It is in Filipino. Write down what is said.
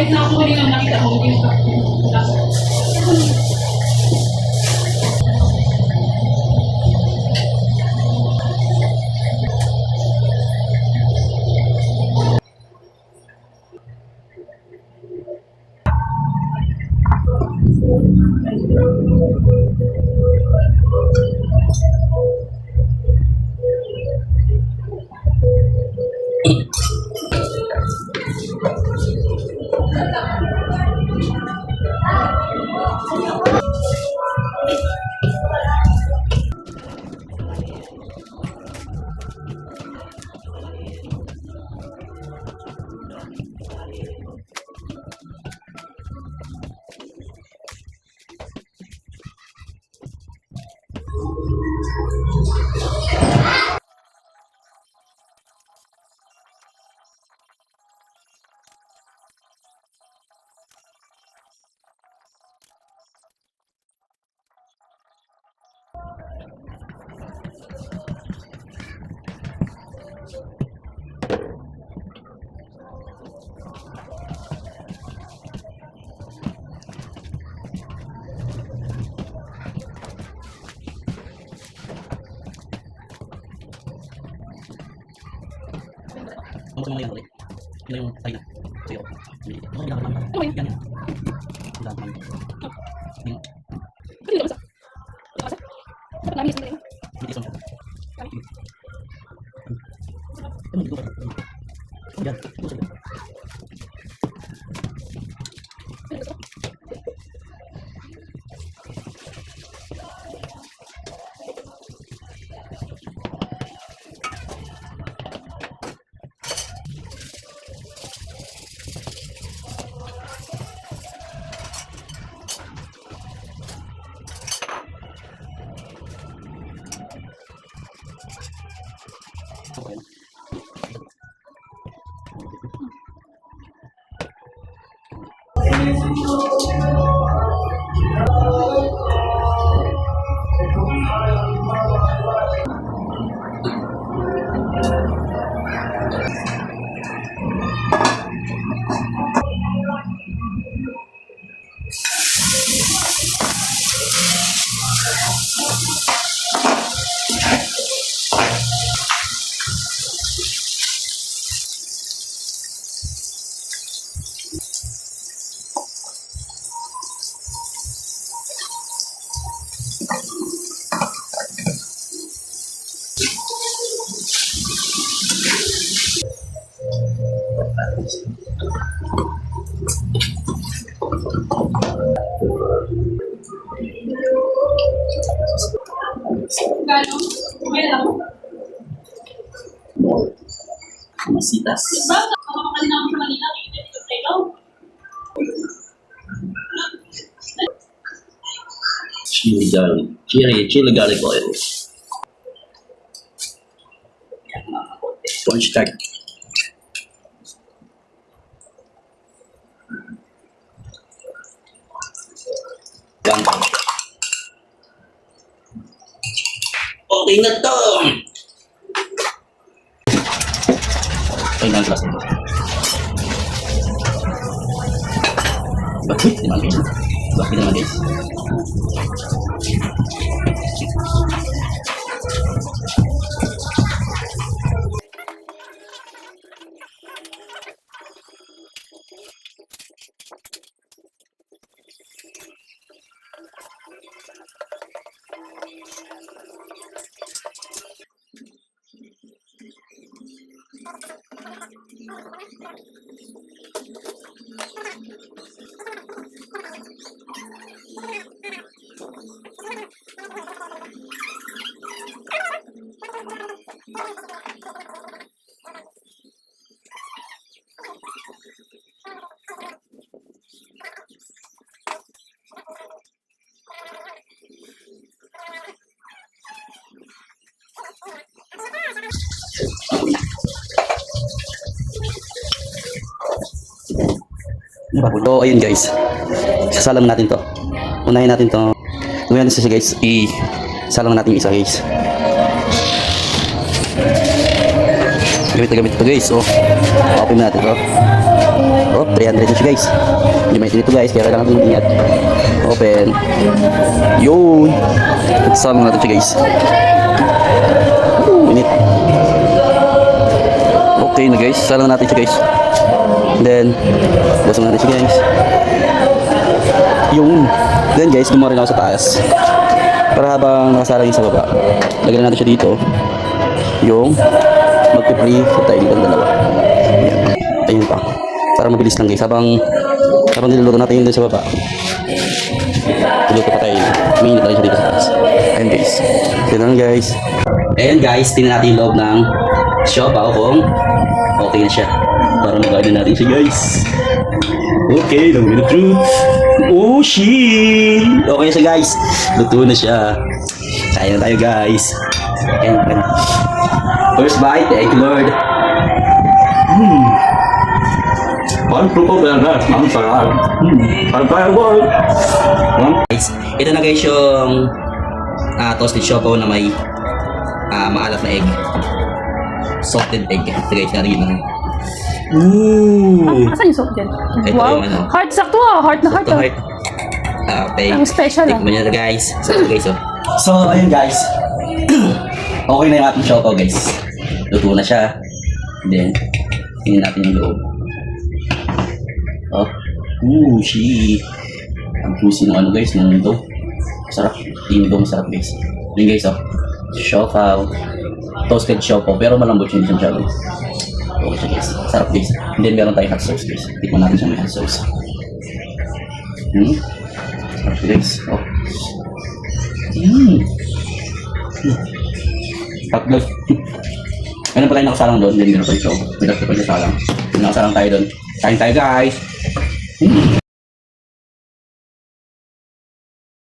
kahit na ako kanina nakita mo, hindi ka. Ang sa mga yan ulit. Yun yung tayo na. Sayo. Ano yung ginagawa namin? Yan yan. Wala naman. Yung... Hindi ka basa. Dapat namin yung sandali. Hindi isang siya. Ano yung ginagawa? Yan. Ito sa'yo. Okay. Gano'n? Okay lang. Masitas. Diba? Makakalina ako sa Manila. Hindi ko tayo. Chili garlic. Chili garlic oil. Punch tag. Yan. Okay na to. Okay na ang class nito. Bakit naman guys? Bakit naman guys? So, ayun guys. Sasalang natin to. Unahin natin to. Unahin natin siya guys. Salang natin yung isa guys. Gamit na gamit ito guys. Oh, open natin. Oh, 300 na siya guys. Hindi may ito guys, kaya kailangan natin mag-ingat. Open. Yun. Saan natin siya guys. Minute. Okay na guys, saan natin siya guys. Then, basa natin siya guys. Yung. Then guys, gumawa rin ako sa taas. Para habang nakasalang yung sa baba, lagyan natin siya dito. Yung magpipre tayo dito ng dalawa. Ayan. Ayun pa. Para mabilis lang guys. Habang niluluto natin yun dun sa baba. Niluto pa tayo. May init pa rin siya dito sa taas. Ayun guys. Ganun guys. Ayan guys, tingnan natin yung loob ng siopaw kung okay na siya. Para magawa natin siya guys. Okay, lang with the truth. Oh shit! Okay na siya guys. Luto na siya. Kaya na tayo guys. And first bite, thank you Lord. Parang tuko ba yan guys? Ang sarap. Parang kaya boy. Guys, ito na guys yung toasted siopaw na may maalat na egg. Salted egg. Ito guys, narin yun. Ooh! Asan yung soap dyan? Ito Wow. yung ano. Heart, sakto ah. Heart na heart ah. Okay. Ang special ah. Tikman nyo na guys. So, ayun guys. Okay na yung ating siopaw guys. Luto na siya. Then, tingnan natin yung loob. Oh. Ooh, shit. Ang juicy ng ano guys, ng dough. Sarap. Yung dough masarap guys. Yun guys, oh. Siopaw. Toasted siopaw. Pero malambot yung isang siya guys. Okay siya guys. Sarap guys. And then meron tayong hot sauce guys. Tikman natin siya may hot sauce. Sarap guys. Oh. Hot guys. Meron pa tayong nakasalang doon. Then meron pa yung show. May dati pa yung salang. Nakasalang tayo doon. Kain tayo guys.